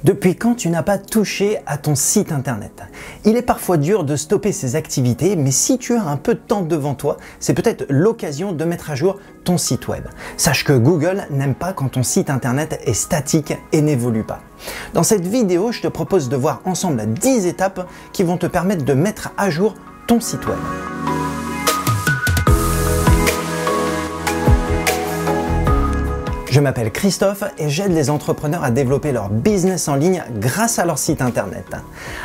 Depuis quand tu n'as pas touché à ton site internet? Il est parfois dur de stopper ces activités, mais si tu as un peu de temps devant toi, c'est peut-être l'occasion de mettre à jour ton site web. Sache que Google n'aime pas quand ton site internet est statique et n'évolue pas. Dans cette vidéo, je te propose de voir ensemble 10 étapes qui vont te permettre de mettre à jour ton site web. Je m'appelle Christophe et j'aide les entrepreneurs à développer leur business en ligne grâce à leur site internet.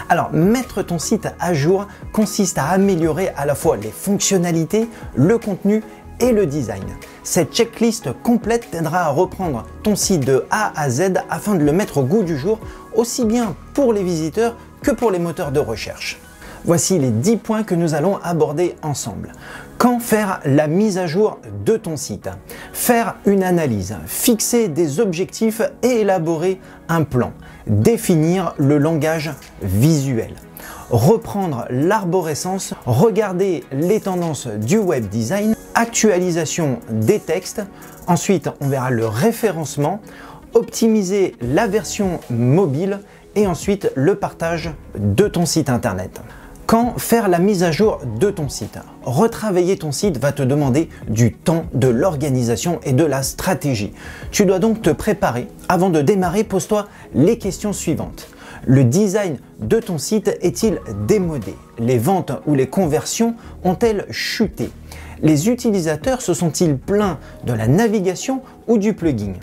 Alors, mettre ton site à jour consiste à améliorer à la fois les fonctionnalités, le contenu et le design. Cette checklist complète t'aidera à reprendre ton site de A à Z afin de le mettre au goût du jour, aussi bien pour les visiteurs que pour les moteurs de recherche. Voici les 10 points que nous allons aborder ensemble. Quand faire la mise à jour de ton site? Faire une analyse, fixer des objectifs et élaborer un plan. Définir le langage visuel. Reprendre l'arborescence, regarder les tendances du web design, actualisation des textes. Ensuite, on verra le référencement, optimiser la version mobile et ensuite le partage de ton site internet. Quand faire la mise à jour de ton site? Retravailler ton site va te demander du temps, de l'organisation et de la stratégie. Tu dois donc te préparer. Avant de démarrer, pose-toi les questions suivantes. Le design de ton site est-il démodé? Les ventes ou les conversions ont-elles chuté? Les utilisateurs se sont-ils plaints de la navigation ou du plugin?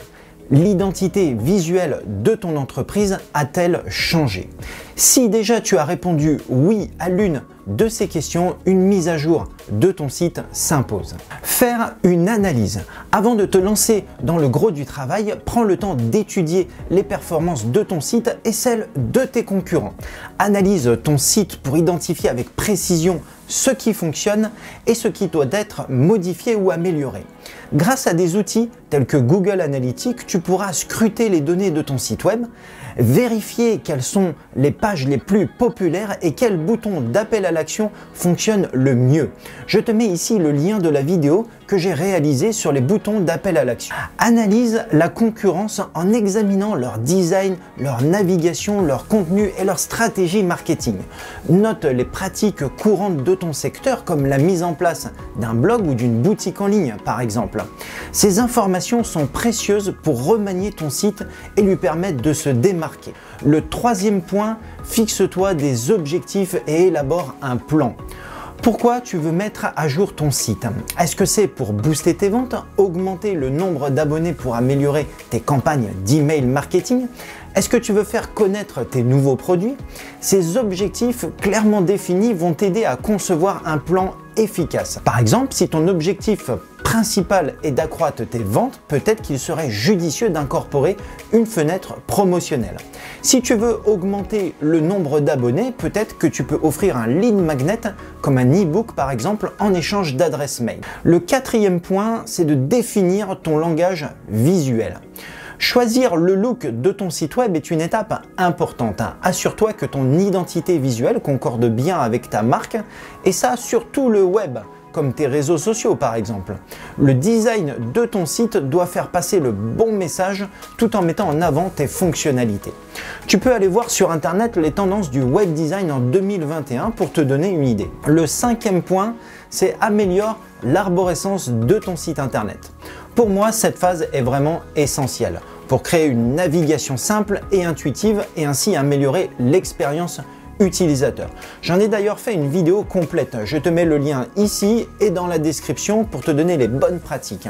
L'identité visuelle de ton entreprise a-t-elle changé? Si déjà tu as répondu oui à l'une de ces questions, une mise à jour de ton site s'impose. Faire une analyse. Avant de te lancer dans le gros du travail, prends le temps d'étudier les performances de ton site et celles de tes concurrents. Analyse ton site pour identifier avec précision ce qui fonctionne et ce qui doit être modifié ou amélioré. Grâce à des outils tels que Google Analytics, tu pourras scruter les données de ton site web, vérifier quelles sont les pages les plus populaires et quel bouton d'appel à l'action fonctionne le mieux. Je te mets ici le lien de la vidéo que j'ai réalisée sur les boutons d'appel à l'action. Analyse la concurrence en examinant leur design, leur navigation, leur contenu et leur stratégie marketing. Note les pratiques courantes de ton secteur comme la mise en place d'un blog ou d'une boutique en ligne par exemple. Ces informations sont précieuses pour remanier ton site et lui permettre de se démarquer. Le troisième point, fixe-toi des objectifs et élabore un plan. Pourquoi tu veux mettre à jour ton site? Est-ce que c'est pour booster tes ventes, augmenter le nombre d'abonnés pour améliorer tes campagnes d'email marketing? Est-ce que tu veux faire connaître tes nouveaux produits? Ces objectifs clairement définis vont t'aider à concevoir un plan efficace. Par exemple, si ton objectif principal est d'accroître tes ventes, peut-être qu'il serait judicieux d'incorporer une fenêtre promotionnelle. Si tu veux augmenter le nombre d'abonnés, peut-être que tu peux offrir un lead magnet comme un e-book par exemple en échange d'adresses mail. Le quatrième point, c'est de définir ton langage visuel. Choisir le look de ton site web est une étape importante. Assure-toi que ton identité visuelle concorde bien avec ta marque et ça sur tout le web, comme tes réseaux sociaux par exemple. Le design de ton site doit faire passer le bon message tout en mettant en avant tes fonctionnalités. Tu peux aller voir sur internet les tendances du web design en 2021 pour te donner une idée. Le cinquième point, c'est améliore l'arborescence de ton site internet. Pour moi, cette phase est vraiment essentielle pour créer une navigation simple et intuitive et ainsi améliorer l'expérience utilisateur. J'en ai d'ailleurs fait une vidéo complète. Je te mets le lien ici et dans la description pour te donner les bonnes pratiques.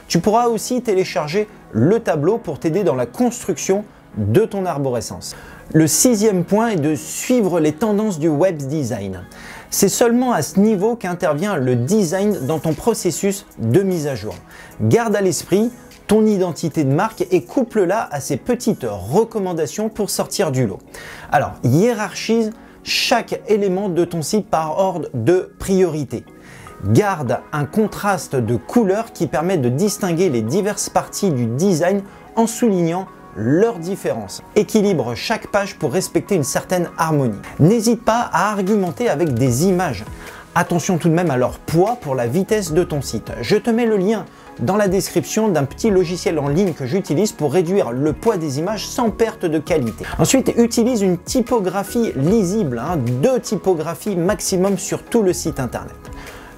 Tu pourras aussi télécharger le tableau pour t'aider dans la construction de ton arborescence. Le sixième point est de suivre les tendances du web design. C'est seulement à ce niveau qu'intervient le design dans ton processus de mise à jour. Garde à l'esprit ton identité de marque et couple-la à ces petites recommandations pour sortir du lot. Alors, hiérarchise chaque élément de ton site par ordre de priorité. Garde un contraste de couleurs qui permet de distinguer les diverses parties du design en soulignant leurs différences. Équilibre chaque page pour respecter une certaine harmonie. N'hésite pas à argumenter avec des images. Attention tout de même à leur poids pour la vitesse de ton site. Je te mets le lien dans la description d'un petit logiciel en ligne que j'utilise pour réduire le poids des images sans perte de qualité. Ensuite, utilise une typographie lisible, 2 typographies maximum sur tout le site internet.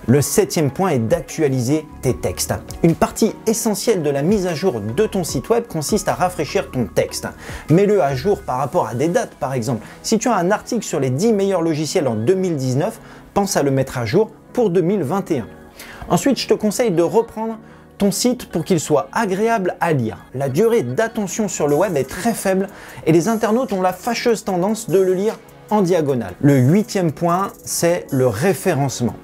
Le 7e point est d'actualiser tes textes. Une partie essentielle de la mise à jour de ton site web consiste à rafraîchir ton texte. Mets-le à jour par rapport à des dates par exemple. Si tu as un article sur les 10 meilleurs logiciels en 2019, pense à le mettre à jour pour 2021. Ensuite, je te conseille de reprendre ton site pour qu'il soit agréable à lire. La durée d'attention sur le web est très faible et les internautes ont la fâcheuse tendance de le lire en diagonale. Le 8e point, c'est le référencement.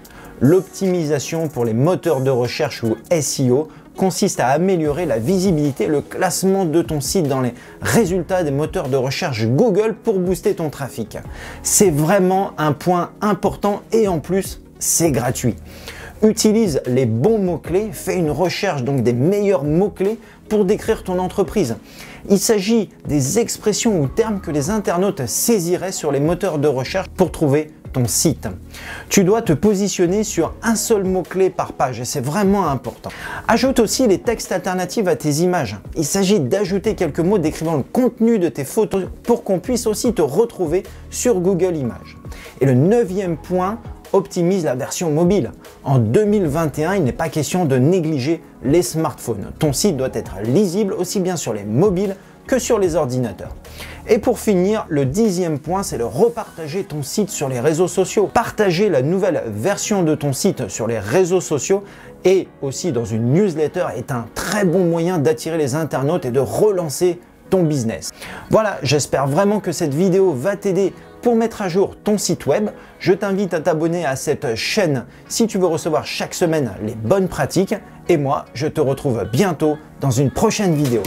L'optimisation pour les moteurs de recherche ou SEO consiste à améliorer la visibilité et le classement de ton site dans les résultats des moteurs de recherche Google pour booster ton trafic. C'est vraiment un point important et en plus, c'est gratuit. Utilise les bons mots-clés, fais une recherche donc des meilleurs mots-clés pour décrire ton entreprise. Il s'agit des expressions ou termes que les internautes saisiraient sur les moteurs de recherche pour trouver ton site. Tu dois te positionner sur un seul mot-clé par page et c'est vraiment important. Ajoute aussi les textes alternatifs à tes images. Il s'agit d'ajouter quelques mots décrivant le contenu de tes photos pour qu'on puisse aussi te retrouver sur Google Images. Et le 9e point, optimise la version mobile. En 2021, il n'est pas question de négliger les smartphones. Ton site doit être lisible aussi bien sur les mobiles que sur les ordinateurs. Et pour finir, le 10e point, c'est de repartager ton site sur les réseaux sociaux. Partager la nouvelle version de ton site sur les réseaux sociaux et aussi dans une newsletter est un très bon moyen d'attirer les internautes et de relancer ton business. Voilà, j'espère vraiment que cette vidéo va t'aider pour mettre à jour ton site web. Je t'invite à t'abonner à cette chaîne si tu veux recevoir chaque semaine les bonnes pratiques. Et moi, je te retrouve bientôt dans une prochaine vidéo.